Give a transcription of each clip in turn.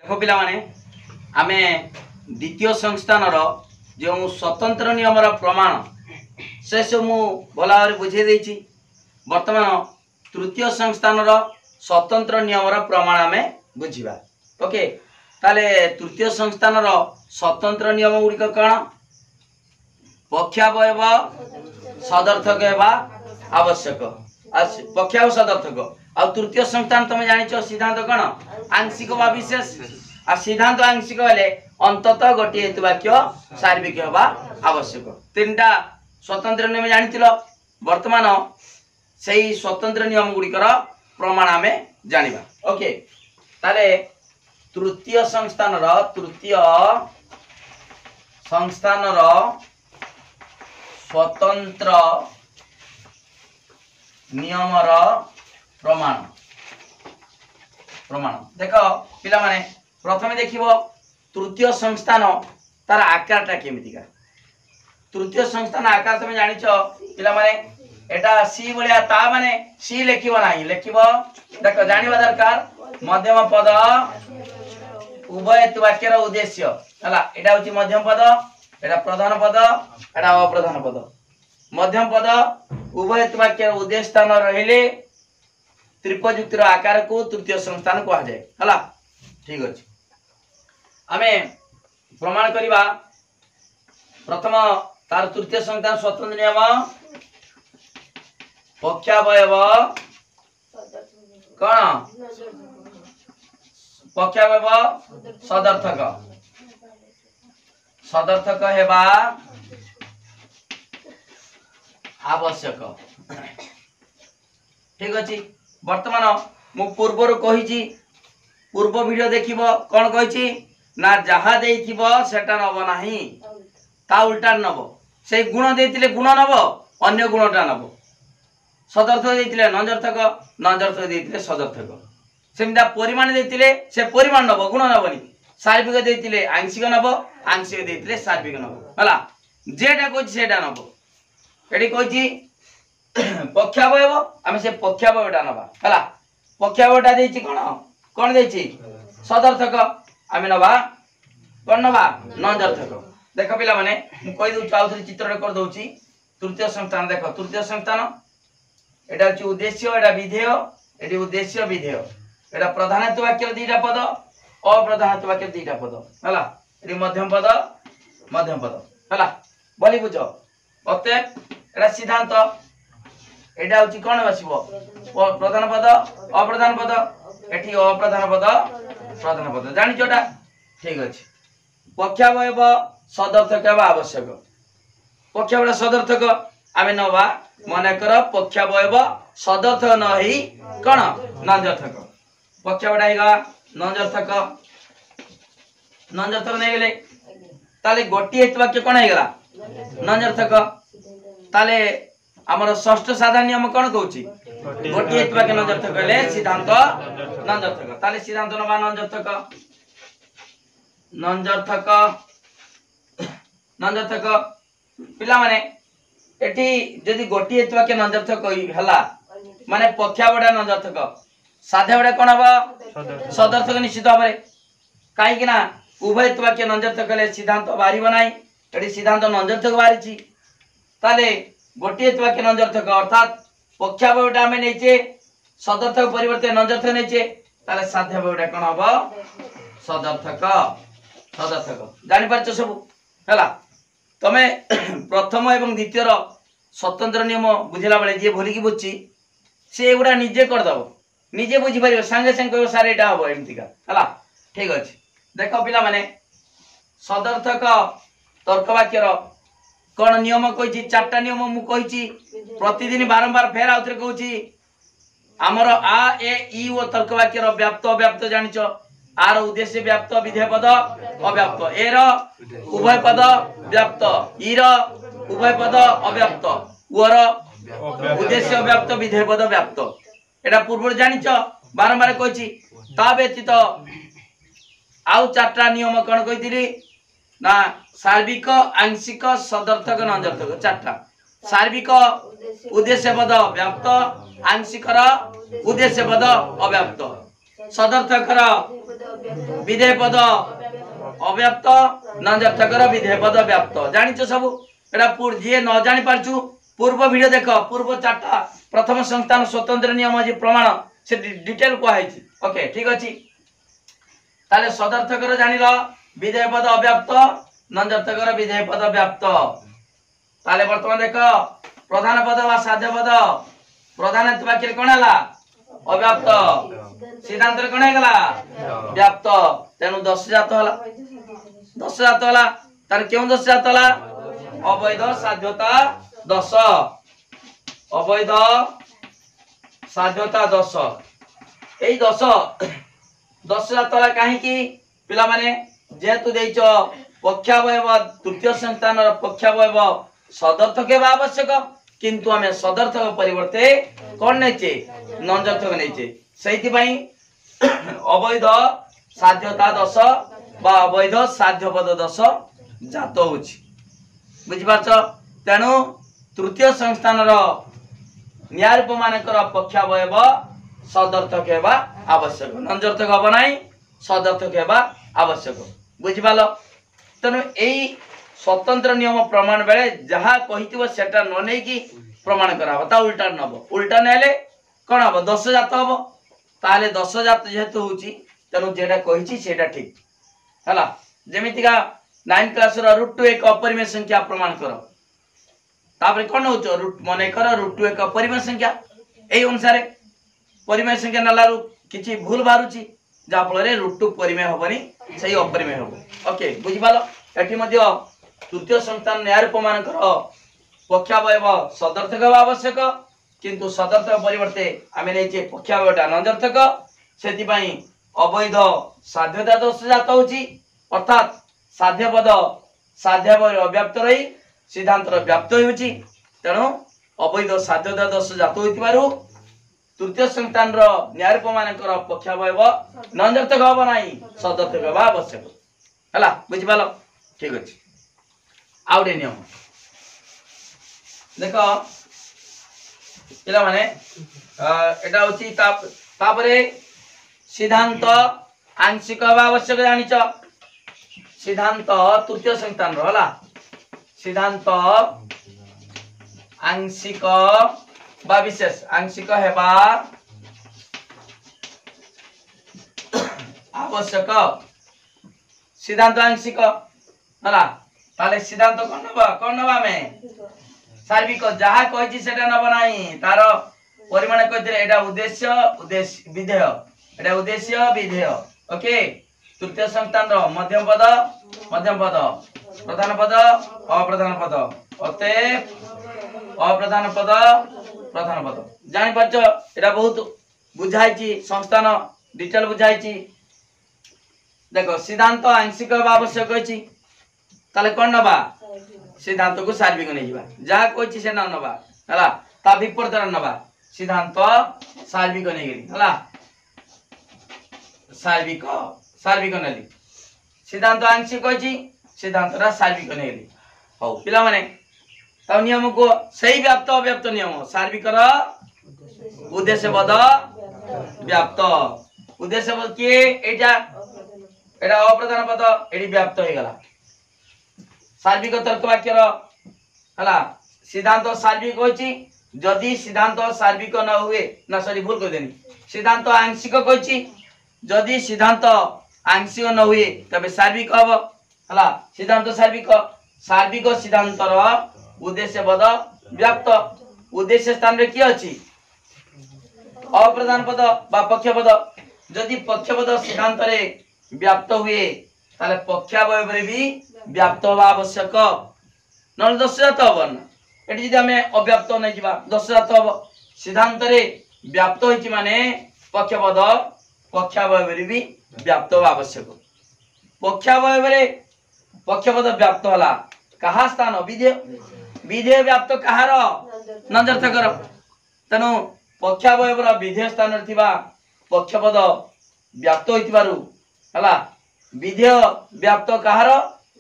देखो पिला माने आमे द्वितीय संस्थान जो स्वतंत्र नियम प्रमाण से सब मु भला बुझे देछि। वर्तमान तृतीय संस्थान स्वतंत्र नियम प्रमाण आमे बुझिबा। ओके ताले तृतीय संस्थान स्वतंत्र नियम गुड़िक कौन? पक्षावयव सदर्थक हेबा आवश्यक। पक्षा सदर्थक आ तृतीय संस्थान तुम जानिछ सिद्धांत कौन? आंशिक व विशेष। आ सिद्धांत आंशिक हेले अंततः गोटे हेतु वाक्य सार्वत्रिक हेबा आवश्यक। तीनटा स्वतंत्र नियम जानिथिलो। वर्तमान सेही स्वतंत्र नियम गुड़िकर प्रमाण आमे जानिबा। ओके ताले तृतीय संस्थान स्वतंत्र नियम प्रमाण देख पिला माने प्रथमे देखिबो तृतीय संस्थान तार आकारटा केमितिका। तृतीय संस्थान आकार तुम जानिछ पिला माने एटा सी भलिया ता माने सी लेखिबो नाही। लेखिबो देख जानिबा दरकार मध्यम पद उभय वाक्यर उद्देश्य हला। एटा होची मध्यम पद, एटा प्रधान पद, एटा अप्रधान पद। मध्यम पद उभय वाक्यर उद्देश्य स्थान रहिले त्रिपयुक्तिर आकार को तृतीय संस्थान कहा जाए हला। ठीक अछि आमे प्रमाण करिबा। प्रथम तार तृतीय संस्थान स्वतंत्र नियम पक्षावयव कौन? पक्षावयव सदर्थक हेबा आवश्यक। ठीक अछि वर्तमान मु पूर्वर कहिछि पूर्व वीडियो देखिबो कोन कहिछि ना जहा देइथिबो सेटा नबो नाही ता उल्टा नबो। से गुण देतिले गुण नबो अन्य गुणटा नबो। सदर्थक देतिले नंजर्थक नंजर्थक देतिले सदर्थक। सेमदा परिमाण देतिले से परिमाण नबो गुण नबोनी। सार्विक देतिले आंशिक नबो आंशिक देतिले सार्विक नबो हला। जेटा कहिछि सेटा नबो। एडी कहिछि पक्षावयव आमे से पक्षावयवटा नबा हला। पक्षावयवटा देछि कोन कोन देछि सदर्थक आमे नबा कोन नबा नंजर्थक। देख पिला माने मु कहि दउ चाउथरी चित्र कर दउछि। तृतीय संस्थान देख तृतीय संस्थान एटा होछि उद्देश्य एटा विधेय। एटी उद्देश्य विधेय एटा प्रधानत्व वाक्य दीटा पद अप्रधानत्व वाक्य दीटा पद हला। एटी मध्यम पद हला बोली बुझ। अते एटा सिद्धांत एटा होछि कोन बसिबो प्रधान पद अप्रधान पद। एठी अप्रधान पद प्रधान पद जानि जोटा। ठीक अछि पक्षावयव सदर्थक हेबा आवश्यक। पक्षावयव सदर्थक आमे नबा मने कर पक्षावयव सदर्थक नहि कोन नंजर्थक। पक्षावयव हेगा नंजर्थक नै गेले ताले गोटी हेतु वाक्य कोन हेगला नंजर्थक। ताले हमर षष्ठ साधारण नियम कोन कहउछि गोटी हेतु वाक्य नंजर्थक हेले सिद्धांत नंजर्थक। ताले सिद्धांत नबा नंजर्थक पिला माने एठी जदि गोटी हेतु वाक्य नंजर्थक हला माने पक्षावयव नंजर्थक साधावडा कोन हबा सदर्थक निश्चित भाबरे। काहे कि ना उभय वाक्य नंजर्थक हेले सिद्धांत बारी बनाई। एठी सिद्धांत नंजर्थक बारीछि ताले गोटी वाक्य नंजर्थक अर्थात पक्षावयवटा आमे नेचे सदर्थक परिवर्ते नंजर्थक नेचे ताले साधावयवटा कोन हबा सदर्थक जानि परछ सब हला। तमे प्रथम एवं द्वितीय स्वतंत्र नियम बुझिला बेले जे भोली की बुझी से एगुडा निजे कर दबो निजे बुझी परिबो संगे संगे कहबो सारे एटा हबो एमतिका हला। ठीक अछि देखो पिला माने सदर्थक तर्क वाक्यर कोन नियम कहिछि चारटा नियम मु कहिछि प्रतिदिन बारंबार फेर आउतरे कहूछि। हमर आ ए ई ओ तर्क वाक्यर व्याप्त अव्याप्त जानिछ। आर उद्देश्य व्याप्त विधेय पद अव्याप्त एर उभय पद व्याप्त ईर उभय पद अव्याप्त ओर उद्देश्य व्याप्त विधेय पद व्याप्त एटा पूर्व जानिछ बारंबार कहिछि। ता व्यतीत आउ चारटा नियम कोन कहिथिली ना सार्विक आंशिक सदर्थक नंजर्थक चारटा। सार्विक उद्देश्य पद व्याप्त आंशिकर उद्देश्य पद अव्याप्त सदर्थकर विधेय पद अव्याप्त नंजर्थकर विधेय पद व्याप्त जानिछ सब एटा जे न जानि पारछु पूर्व वीडियो देख पूर्व चारटा प्रथम संस्थान स्वतंत्र नियम जे प्रमाण से डिटेल को आइछि ओके ठीक अछि ताले सदर्थकर जानिलो विधेय पद अव्याप्त नंजर्थकर विधेय पद व्याप्त ताले वर्तमान देख प्रधान पद वा साध्य पद प्रधान वाक्य कोन हला अव्याप्त सिद्धांत कोन हेला व्याप्त तेनु 10 जात हला तार क्यों 10 जात हला अवैध साध्यता 10 अवैध साध्यता 10 एई 10 जात हला काहे की पिला माने जेतु देइछ पक्षावयव तृतीय संस्थान पक्षावयव सदर्थक हेबा आवश्यक किंतु हमें सदर्थक परिवर्ते कोन नेचे नंजर्थक नेचे सेति पई अवैध साध्यता 10 बा अवैध साध्य पद 10 जात होछि बुझि पाछ तेनु तृतीय संस्थान रो न्यायरूप मानकर पक्षावयव सदर्थक हेबा आवश्यक नंजर्थक हबो नाही सदर्थक हेबा आवश्यक बुझि पालो तेनु एई स्वतंत्र नियम प्रमाण बेले जहा कहितबो सेटा न नै की प्रमाण करा ता उल्टा नबो उल्टा नेले कोन हबो 10 जात हबो ताले 10 जात जेतु होची तेनु जेडा कहिची सेटा ठीक हला जेमितिका 9 क्लास रो रूट 2 एक अपरिमेय संख्या प्रमाण करो तापर कोन होचो रूट मने कर रूट 2 एक अपरिमेय संख्या एई अनुसार परिमेय संख्या नलारु किछि भूल बारुची जा फल रूट 2 परिमेय हबनी सही अपरिमेय हबो ओके बुझि पालो एठी मध्य तृतीय संस्थान न्यायरूप मानकर पक्षावयव सदर्थक आवश्यक किंतु सदर्थक परिवर्ते आमे नेचे पक्षावयवटा नंजर्थक सेति पई अवैध साध्यता 10 जात होची अर्थात साध्य पद साध्यवय अव्याप्त रही सिद्धांत व्याप्त होची तेणु अवैध साध्यता 10 जात होतिबारु तृतीय संस्थान रो न्यायरूप मानकर पक्षावयव नंजर्थक हबो नाही सदर्थक हबा आवश्यक हला बुझि पालो ठीक अछि आउडे नियम देखो पिला माने एटा होची तापरे सिद्धांत आंशिक आवश्यक जानिच सिद्धांत तृतीय संस्थान रो हला सिद्धांत आंशिक बा विशेष आंशिक हेबा आवश्यक सिद्धांत आंशिक हला ताले सिद्धांत कोन नबा में सार्विक जहा कहिछि सेटा नबा नाही तार परिमाण कहितरे एटा उद्देश्य विधेय एटा उद्देश्य विधेय ओके तृतीय संस्थान रो मध्यम पद प्रधान पद अप्रधान पद अते अप्रधान पद प्रधान पद जानि पाछो एटा बहुत बुझाइछि संस्थान डिटेल बुझाइछि देखो सिद्धांत आंशिक आवश्यक अछि ताले कोन नबा सिद्धांत को सार्विक नै जिबा जहा कोछि से न नबा हला ता विपरीत नबा सिद्धांत सार्विक नै गेली हला सार्विक नली सिद्धांत आंशिक अछि सिद्धांत रा सार्विक नै गेली हो पिला माने ता नियम को सही व्याप्त अव्याप्त नियम सार्विक रा उद्देश्य पद व्याप्त उद्देश्य पद के एटा अप्रधान पद एडी व्याप्त हो गला सार्विक तर्क वाक्य हला सिद्धांत सार्विक होची जदि सिद्धांत सार्विक न हुए ना सॉरी भूल कर देनी सिद्धांत आंशिक होची जदि सिद्धांत आंशिक न हुए तबे सार्विक हबो हला सिद्धांत सार्विक सिद्धांत रो उद्देश्य पद व्याप्त उद्देश्य स्थान रे की अछि अप्रधान पद बा पक्ष पद जदि पक्ष पद सिद्धांत रे व्याप्त हुए ताले पक्षावयव रे भी व्याप्त होबा आवश्यक नल 10 जात हबन एटी जदि हमें अव्याप्त नै जिबा 10 जात हबो सिद्धांत रे व्याप्त होइछि माने पक्षपद पक्षावयव रे भी व्याप्त होबा आवश्यक पक्षावयव रे पक्षपद व्याप्त होला कहा स्थान विधेय व्याप्त कहार नंजर्थकर तनु पक्षावयव रा विधेय स्थान रे थिबा पक्षपद व्याप्त होइतिबारु हला विधेय व्याप्त कहार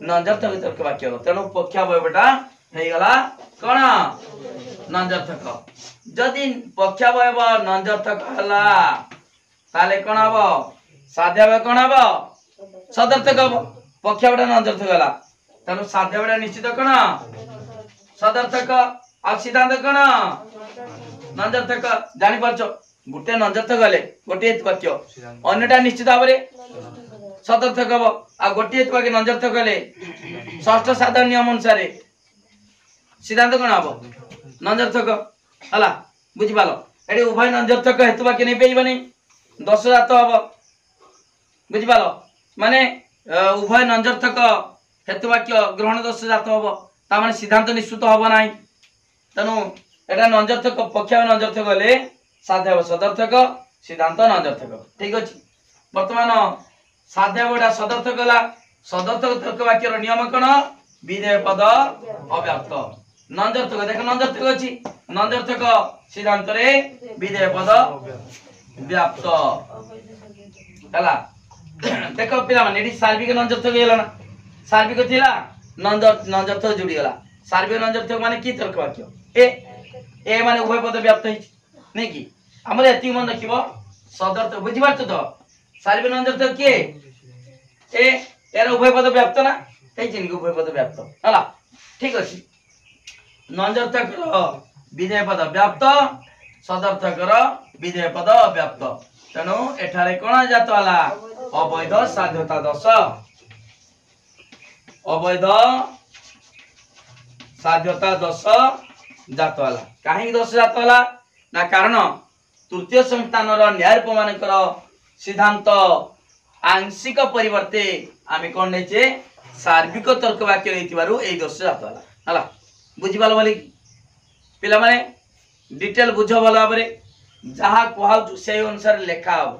नंजर्थक तर्क वाक्य तेणु पक्षावयवटा हेई गला कोन नंजर्थक जदि पक्षावयव नंजर्थक हला ताले कोन हबो साध्या बड़ा कौन हबो सदर्थक हबो पक्ष बड़ा नंजर्थक गला तनु साध्या बड़ा निश्चित कौन सदर्थक आ सिद्धांत कौन नंजर्थक जानि परछो गुटे नंजर्थक गले गोटे वाक्य अन्यटा निश्चित भाव सदर्थक हबो आ गोटे वाक्य नंजर्थक गले षष्ठ साधारण नियम अनुसार सिद्धांत कौन हबो नंजर्थक हला बुझि पालो एडी उभय नंजर्थक हेतु वाक्य नै पेइबनी दोष जात हबो बुझि पालो माने उभय नंजर्थक हेतु वाक्य ग्रहण दोष जात हबो ता माने सिद्धांत निश्चित हबो नाही तनु एटा नंजर्थक पक्ष नंजर्थक गले साध्य सदर्थक सिद्धांत नंजर्थक ठीक अछि वर्तमान साध्य बड़ा सदर्थक गला सदर्थक वाक्यर नियम कोन विधेय पद अव्याप्त नंजर्थक देख नंजर्थक अछि नंजर्थक सिद्धांत रे विधेय पद व्याप्त हला देखो पिला माने एडी सार्विक नंजर्थक गेला ना सार्विक थिला नंजर्थक जुडी गेला सार्विक नंजर्थक माने की तर्क वाक्य ए माने उभय पद व्याप्त है नै की हमर एति मन रखिबो सदर्थक बुझि पारछ तो सार्विक नंजर्थक के ए एरा उभय पद व्याप्त ना हे जिन उभय पद व्याप्त हला ठीक अछि नंजर्थक विधेय पद व्याप्त सदर्थक विधेय पद व्याप्त तेणु एठारे कोन जात वाला अवैध साध्यता दोष अवैध साध्यता दोष जात वाला काहे दोष जात वाला ना कारण तृतीय संस्थान रो न्याय प्रमाणकर सिद्धांत आंशिक परिवर्ते आमे कोन नेचे सार्विक तर्क वाक्य लेतिबारु एई दोष जात वाला हला बुझि पालो बोली पिला माने डिटेल बुझो भला बरे जहा कोहाउ से अनुसार लेखा हो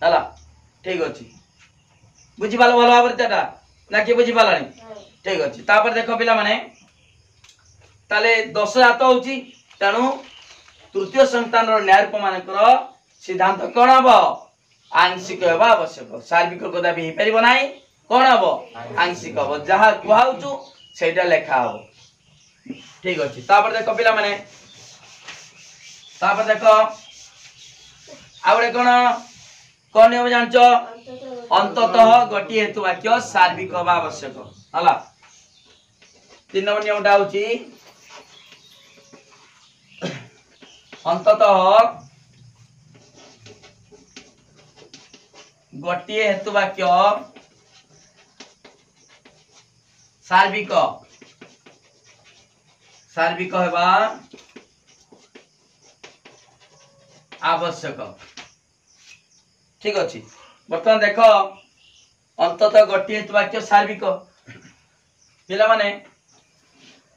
हला ठीक अछि बुझि पालो भला बरे तेटा ना के बुझि पालानी ठीक अछि तापर देखो पिला माने ताले दोष जात होची तेणु तृतीय संस्थान रो न्याय प्रमाणकर सिद्धांत कोन हबो आंशिक हेबा आवश्यक सार्विक कदा भी परिबो नाही कोन हबो आंशिक हबो जहा कोहाउ सेटा लेखा हो ठीक अछि तापर देखो पिला माने तापर देखो आउडे कोन नियम जानचो अंततः गटी हेतु वाक्य सार्विक हेबा आवश्यक हला 3 नंबर नियमटा होची अंततः गोटे हेतु वाक्य सार्विक सार्विक हेबा आवश्यक ठीक अछि बर्तमान देखो अंततः गोटे हेतु वाक्य सार्विक पिला माने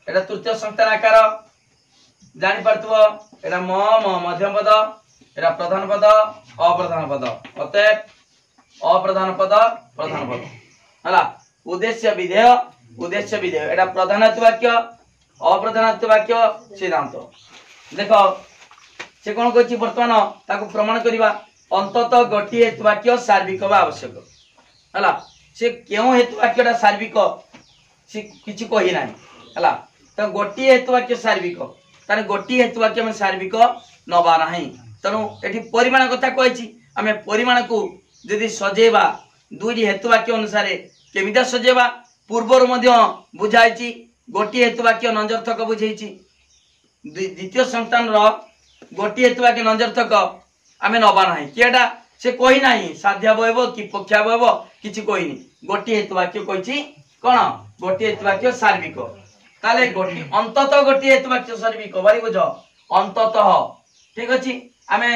एटा तृतीय संस्थान आकार जानि परतबो एटा म मध्यम पद एटा प्रधान पद अप्रधान पद अतएव अप्रधान पद प्रधान पद हला उद्देश्य विधेय एटा प्रधान वाक्य अप्रधान वाक्य सिद्धांत देखो से कोन कहछि वर्तमान ताको प्रमाण करिवा अंततः गोटे हेतु वाक्य सार्विक बा आवश्यक हला से केउ हेतु वाक्यटा सार्विक से किछि कहि नाही हला त गोटे हेतु वाक्य सार्विक ताने गोटे हेतु वाक्य में सार्विक नबा नाही तनु एठी परिमाण कथा कहछि आमे परिमाण को यदि सजेबा दुई हेतु वाक्य अनुसार केमिता सजेबा पूर्वर मध्य बुझाइछि गोटे हेतु वाक्य नंजर्थक बुझाइछि द्वितीय संस्थान रो गोटे हेतु वाक्य नंजर्थक आमे नबा नाही केडा से कहि नाही साध्य बयबो कि पक्षा बयबो किछि कहिनी गोटे हेतु वाक्य कहिछि कोन गोटे हेतु वाक्य सार्विक ताले गोटे अंततः गोटे हेतु वाक्य सार्विक बारी बुझो अंततः ठीक अछि आमे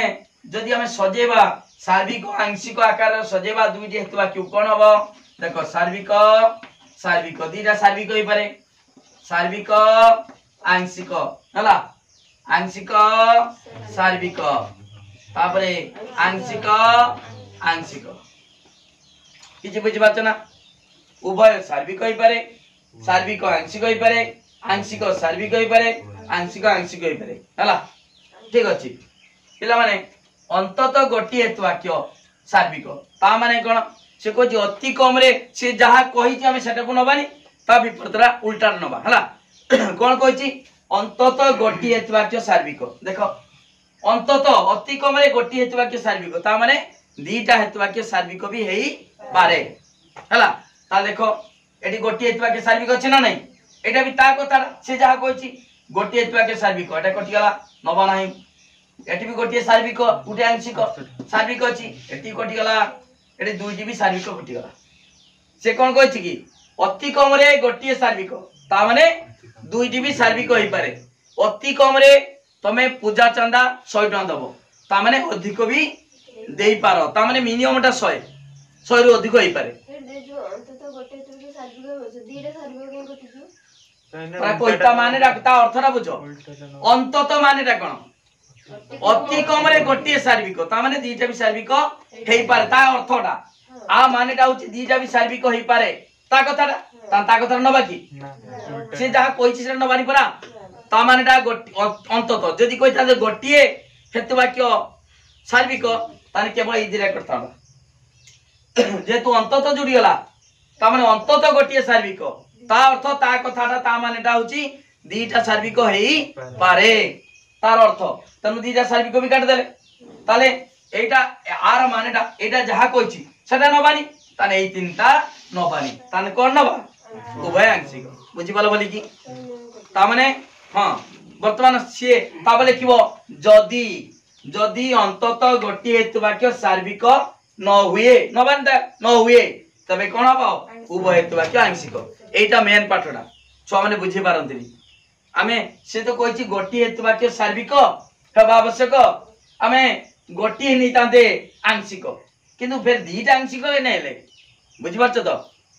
जदि आमे सजेबा सार्विक आंशिक आकार सजेबा दुई हेतु वाक्य कोन हबो देखो सार्विक सार्विक दीटा सार्विक होई पारे सार्विक आंशिक हला आंशिक सार्विक तापरे आंशिक आंशिक किछि बुझि पाछ ना उभय सार्विक होई पारे सार्विक आंशिक होई पारे आंशिक सार्विक होई पारे आंशिक आंशिक होई पारे हला ठीक अछि पिला माने अंततः गोटी हेतु वाक्य सार्विक ता माने कोन से को जे अति कम रे से जहा कहि जे हम सेटा को नबानी ता विपरीतरा उल्टा नबा हला कोन कहिछि अंततः गोटी हेतु वाक्य सार्विक देखो अंततः अति कम रे गोटी हेतु वाक्य सार्विक ता माने दीटा हेतु वाक्य सार्विक भी हेई पारे हला ता देखो एटी गोटी हेतु वाक्य सार्विक अछि ना नहीं एटा भी ता कथा से जहा कहछि गोटी हेतु वाक्य सार्विक एटा कटि गला नबा नाही एटी भी गोटी सार्विक उटे आंशिक सार्विक अछि एटी कटि गला एटी दुईटी भी सार्विक कटि गला से कोन कहछि कि अति कम रे गोटी सार्विक ता माने दुईटी भी सार्विक होई पारे अति कम रे तमे पूजा चंदा 100 टका दबो ता माने अधिक भी देई पारो ता माने मिनिमम टा 100 रु अधिक होई पारे जो अंत तो गोटे तो सार्विक हो दीटा सार्विक के गोटी जो pra कोइता माने ता अर्थ रा बुझो अंत तो माने ता कोन अति कम रे गोटी सार्विक ता माने दीटा भी सार्विक हेई पारे ता अर्थटा आ माने ता होची दीटा भी सार्विक हेई पारे ता कथाटा ता कथा नबा की से जहा कोइछि से नबानी परा ता माने ता अंतत जदि कोइता जे गोटिए हेतु वाक्य सार्विक ताने केवल इदिरा करता जे तू अंतत जुड़ी गला ता माने अंतत गोटिए सार्विक ता अर्थ ता कथाटा ता माने ता होची दीटा सार्विक हेई पारे तार अर्थ तनु दीटा सार्विक भी काट देले ताले एटा आर माने ता एटा जहा कोइछि सेटा नबानी ताने एई तीनटा नबानी ताने कोन नबा उभय आंशिक बुझि पालो बोली की ता माने हां वर्तमान से ता बोले लिखिबो जदी जदी अंतत गोटी हेतु वाक्य सार्विक न हुए नबानी न हुए तबे कोन हबो उभय हेतु वाक्य आंशिक एटा मेन पाठडा छुआ माने बुझि पारंतिनी आमे से तो कोइछि गोटी हेतु वाक्य सार्विक हेबा आवश्यक आमे गोटी नि तांते आंशिक किंतु फिर दीटा आंशिक नेले बुझि पारछ तो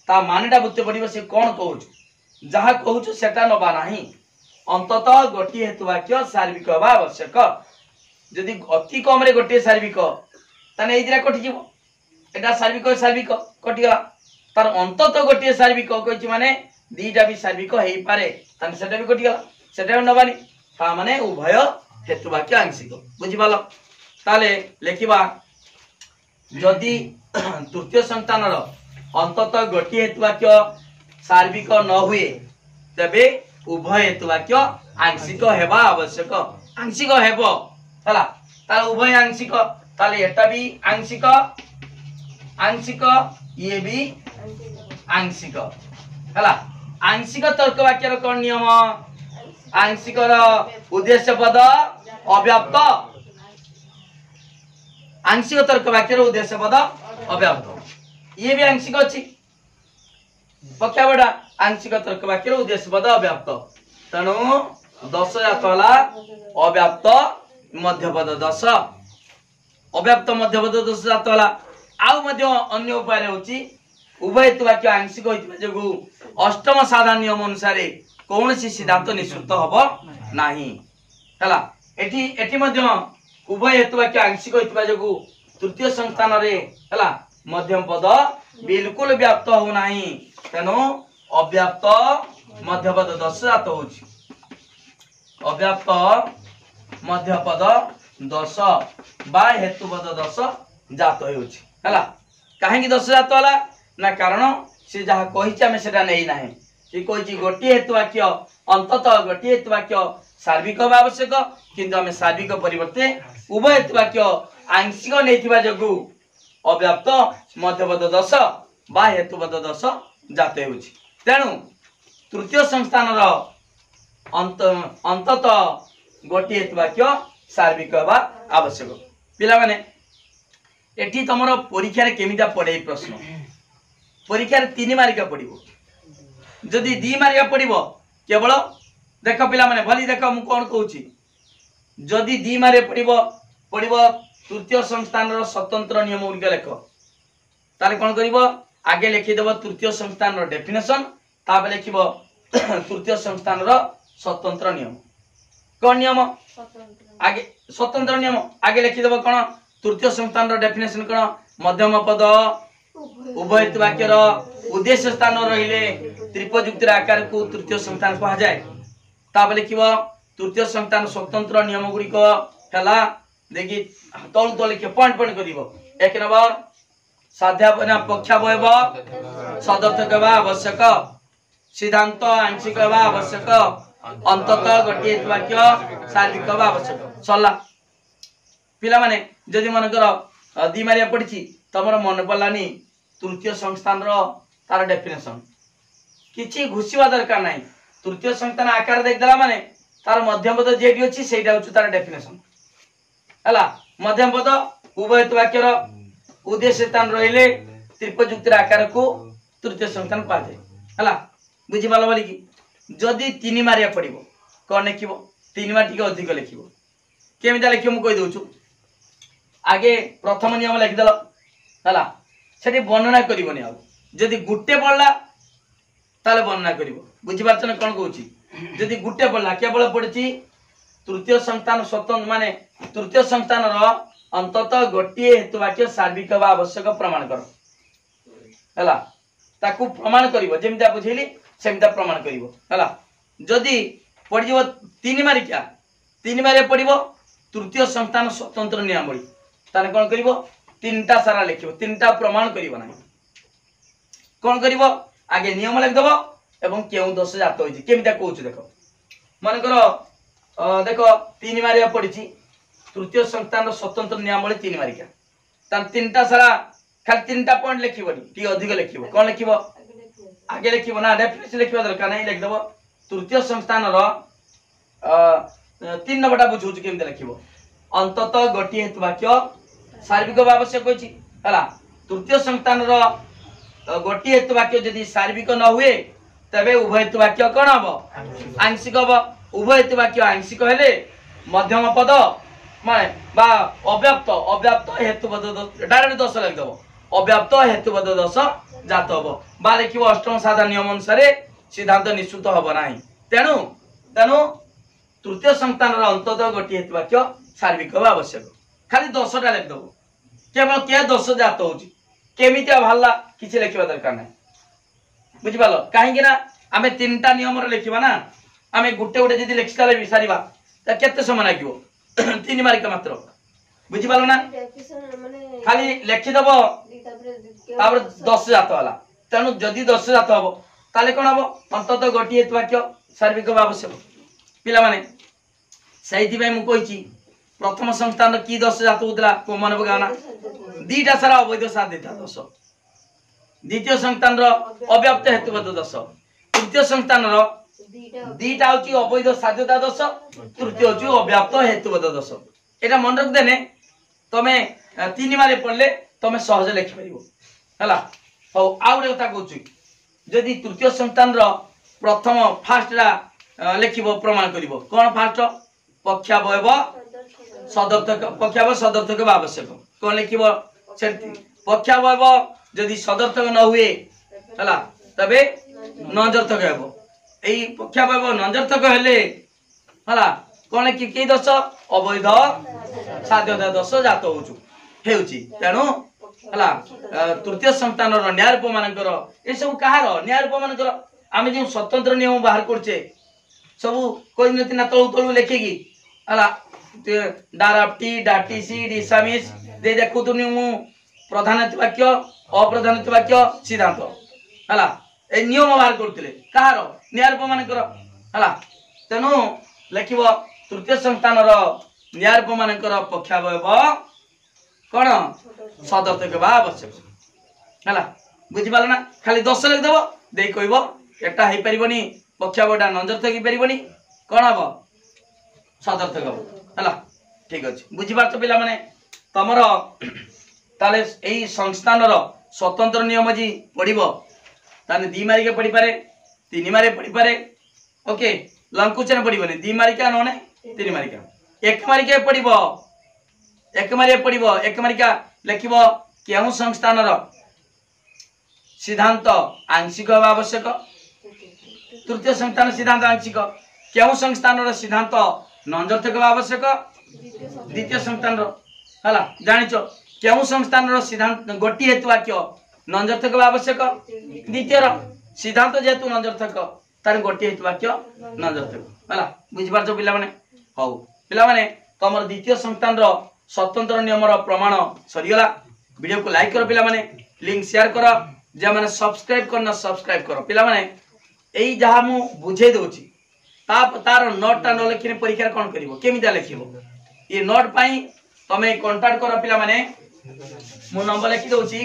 ता मानेटा बुझते पड़िबो से कोन कहउछ जहा कहउछ सेटा नबा नाही अंततः गोटी हेतु वाक्य सार्विक हेबा आवश्यक जदि अति कम रे गोटी सार्विक ताने एई दिरा कटि जीवो एटा सार्विक कटि गला तार अंततः गोटी सार्विक कहछि माने दीटा भी सार्विक हेई पारे ताने सेटा भी कटि गला सेटा नबानी ता माने उभय हेतु वाक्य आंशिक बुझि पालो ताले लेखिबा जदि तृतीय संतान रो अंततः गोटी हेतु वाक्य सार्विक न हुए तबे उभय हेतु वाक्य आंशिक हेबा आवश्यक आंशिक हेबो हला तार उभय आंशिक ताले एटा भी आंशिक आंशिक ये भी आंशिक हला आंशिक तर्क वाक्य रो कोन नियम आंशिक रो उद्देश्य पद अव्याप्त आंशिक तर्क वाक्य रो उद्देश्य पद अव्याप्त ये भी आंशिक अछि पक्षाबडा आंशिक तर्क वाक्य रो उद्देश्य पद अव्याप्त तनु 10 जातला अव्याप्त मध्यपद 10 अव्याप्त मध्यपद 10 जातला आउ मध्य अन्य उपाय होची उभय हेतु वाक्य आंशिक होइतबा जगु अष्टम साधारण नियम अनुसार कौनसी सिद्धांत निश्चित हबो नाही हला एठी मध्य उभय हेतु वाक्य आंशिक होइतबा जगु तृतीय संस्थान रे हला मध्यम पद बिल्कुल व्याप्त हो नाही तेनो अव्याप्त मध्यपद 10 जात होची अव्याप्त मध्यपद 10 बा हेतुपद 10 जात होची हला काहे की 10 जात होला ना कारण से जहा कहिछि हमें सेटा नै नाही से कहिछि गोटी हेतु वाक्य अंततः गोटी हेतु वाक्य सार्विक आवश्यक किंतु हमें सार्विक परिवर्ते उभय हेतु वाक्य आंशिक नैथिबा जगु अव्याप्त मध्यपद 10 बा हेतुपद 10 जात होची तेनु तृतीय संस्थान रो अंततः गोटी हेतु वाक्य सार्विक बा आवश्यक पिला माने एठी तमरो परीक्षा रे केमिता पड़े प्रश्न परीक्षा रे 3 मार्क पड़िबो जदि 2 मार्क पड़िबो केवल देख पिला माने भली देख मु कोन कहूची जदि 2 मार्क पड़िबो तृतीय संस्थान रो स्वतंत्र नियम उर्ग लेख ताले कोन करिवो आगे लिखि देबो तृतीय संस्थान रो डेफिनेशन ताबे लिखिबो तृतीय संस्थान रो स्वतंत्र नियम कोन नियम आगे स्वतंत्र नियम आगे लिखि देबो कोन तृतीय संस्थान रो डेफिनेशन कोन मध्यम पद उभय हेतु वाक्य रो उद्देश्य स्थान रहिले त्रिपयुक्त आकार को तृतीय संस्थान कहा जाय ताबे लिखिबो तृतीय संस्थान स्वतंत्र नियम गुडी को हला देखि तौल तौल के पॉइंट करिवो एक नंबर साध्यापन पक्षावयव सदर्थक बा आवश्यक सिद्धांत आंशिक बा आवश्यक अंततः गोटे वाक्य सार्विक बा आवश्यक सल्ला पिला माने जदि मन कर दी मारिया पड़ी तुम मन पड़ानी तृतीय संस्थान तार डेफिनेशन किसी घुषवा दरकार ना तृतीय संस्थान आकार देखदेला माने तार मध्यम पद जेडी अच्छी से तार डेफिनेशन है मध्यम पद उभय वाक्यर उद्देश्य स्थान रहिले त्रिपजुक्तिर आकार को तृतीय संस्थान पाए है बुझीपाल बोली कि जदि तीन मारिया पड़ो कौन लिख तीन मार टी अधिक लिख केमी लिख मुझे कहीदे आगे प्रथम नियम लिखिदेल है से वर्णना करनी आदि गोटे पड़ा ताले वर्णना कर बुझीपार ना कौन कौन जदि गोटे पड़ा केवल पड़ी तृतीय संस्थान स्वतंत्र माने तृतीय संस्थान अंततः गोटे हेतु वाक्य सार्विक व आवश्यक प्रमाण कर प्रमाण कर बुझेली सेमता प्रमाण कर जदि पड़ तीन मारिका पड़ो तृतीय संस्थान स्वतंत्र नियमावली ताने कौन कर तीन टा सारा लिख तीन टा प्रमाण करना कौन कर आगे नियम लिखदेव एवं क्यों दोष जात होती कौच देख मनकर देख तीन मारिया पड़ी तृतीय संस्थान स्वतंत्र नियमावली तीन मारिका तीन टा सारा खाली तीन टा पॉइंट लिखबनी टी अधिक लिख कौन लिख आगे लिख ना डेफिनेशन लिखा दरकार नहीं लिखदेव तृतीय संस्थान तीन नंबरटा बुझाऊँ केमी लिख अंततः गोटे हेतु वाक्य सार्विक आवश्यक है तृतीय संस्थान गोटे हेतु वाक्य जदि सार्विक न हुए तबे उभय हेतु वाक्य कौन हम आंशिक हम उभय हेतु वाक्य आंशिक हेले मध्यम पद माने बा अव्याप्त अव्याप्त हेतुबद्ध डायरेक्ट दोष लिखदेव अव्याप्त हेतुबद्ध दोष जात हम बा लिख अष्टम साधारण नियम अनुसार सिद्धांत निश्चित हम ना तेणु तेणु तृतीय संस्थान अंततः गोटे हेतु वाक्य सार्विक आवश्यक खाली दोषटा लिखदेव केवल क्या दोष जात होमी बाहर किसी लिखा दरकार ना बुझिपाल कहीं आम तीन टा नियम लिखा ना आम गोटे गोटे जी लिखी सारे सारा केते समय लगे तीन मार्क मात्र बुझिपाल ना खाली लिखिदेव दस जात है तेणु जदि दस जात हम ताले कौन हम अंततः गोटे हेतु वाक्य सार्विक आवश्यक पिलाने से मुझे प्रथम संस्थान की दस जात होता को मन पकाना दीटा सारा अवैध साथ देता दस द्वितीय संस्थान अव्याप्त हेतुबद्ध दस तृतीय संस्थान दीटा हूँ अवैध साध्यता दस तृतीय हूँ अव्याप्त हेतुबद्ध दस यहाँ मन रखदेने तुम तीन मारे पढ़ले तुम सहज लिखिपर है हौ आउ गोटे कथा कह जदि तृतीय संस्थान प्रथम फास्टा लिख प्रमाण कर कौन फास्ट पक्षावयव सदर्थक पक्षावय सदर्थक आवश्यक कौन लिख पक्षावयव जदि सदर्थक न हुए है तबे नंजर्थक हेब यही पक्षावयव नंजर्थक हेले है कौन कि दोष अवैध साध्यता दोष जात तेणु है तृतीय संस्थान न्यायरूप मानकर ये सब कहार न्यायरूप मानकर आम जो स्वतंत्र नियम बाहर करछे सब कोई ना तलू तलू लिखिकी है डाराप्टी डाटीसी डिसामिस दे देखुनी मु प्रधान वाक्य अप्रधान वाक्य सिद्धांत है नियम बाहर करते कहार न्यायरूप मानकर है तेणु लिख तृतीय संस्थान न्यायरूप मानकर पक्षावयव कौन सदर्थक आवश्यक है बुझिपाल ना खाली दस लिखदेव दे कह एटा हो पारनी पक्षावयटा नंजर्थक हो पारनी कौन हम सदर्थक हम है ठीक अच्छे बुझीपार पिला माने तुमर ताले यही संस्थान स्वतंत्र नियम जी पढ़व ताने दी मारिका पढ़ी पारे तीन मारे पढ़ी पारे ओके लंकुचन पढ़नी दी मारिका नौने तीन मारिका एक मारिका पढ़व एक मारिया पढ़व एक मारिका लिख क्यों संस्थान सिद्धांत आंशिक आवश्यक तृतीय संस्थान सिद्धांत आंशिक क्यों संस्थान सिद्धांत नंजर्थक आवश्यक द्वितीय संस्थान है जानिच क्यों संस्थान सिद्धांत गोटे हेतु वाक्य नंजर्थक आवश्यक द्वितीय सिद्धांत जेहेतु नंजर्थक तार गोटे हेतु वाक्य नंजर्थक है बुझिपार पिलाने हौ पिलाने तुम द्वितीय संस्थान स्वतंत्र नियम प्रमाण सरीगला वीडियो को लाइक करो पिलाने लिंक शेयर करो जे मैंने सब्सक्राइब करना सब्सक्राइब करो पिलाने यही जहाँ मु बुझे दूची तार नोटा न लिखने परीक्षा कौन कर केमी लिख ये नोट पाई तुम कांटाक्ट कर पिलाने मो नंबर लिखि दउची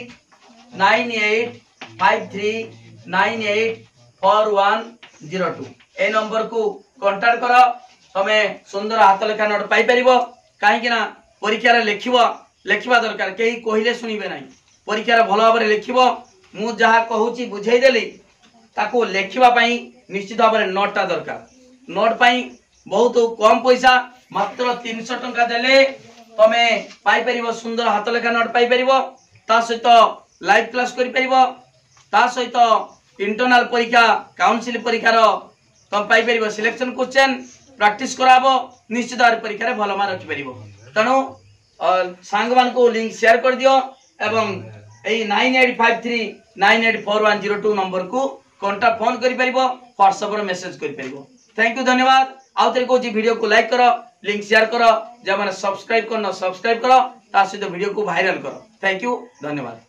9853984102 ए नंबर को कांटेक्ट करो तमे सुंदर हाथ लेखा नोट पाई परिबो काहे ना परीक्षा रे लेखिबा दरकार केही कहिले सुनिबे नाही परीक्षा रे भलो भाबरे लेखिबो मु जहा कहूची बुझाई देली ताको लेखिबा पई निश्चित भाबरे नोटटा दरकार नोट पई बहुत कम पैसा मात्र 300 टंका देले तमे पाई परिबो सुंदर हाथ लेखा नोट पाई परिबो ता सहित लाइव क्लास करि परिबो ता सहित इंटरनल परीक्षा काउंसिल परीक्षा रो तम पाई परिबो सिलेक्शन क्वेश्चन प्रैक्टिस कराबो निश्चित भाबरे परीक्षा रे भलो मार्क रखि परिबो तनो सांगवान को लिंक शेयर कर दियो एवं 9853984102 नंबर को कांटेक्ट फोन करि परिबो व्हाट्सएप रे मेसेज करि परिबो थैंक यू धन्यवाद आउ तेरे को जी वीडियो को लाइक करो लिंक शेयर करो जब मैंने सब्सक्राइब करना सब्सक्राइब करो ता सहित वीडियो को वायरल करो थैंक यू धन्यवाद।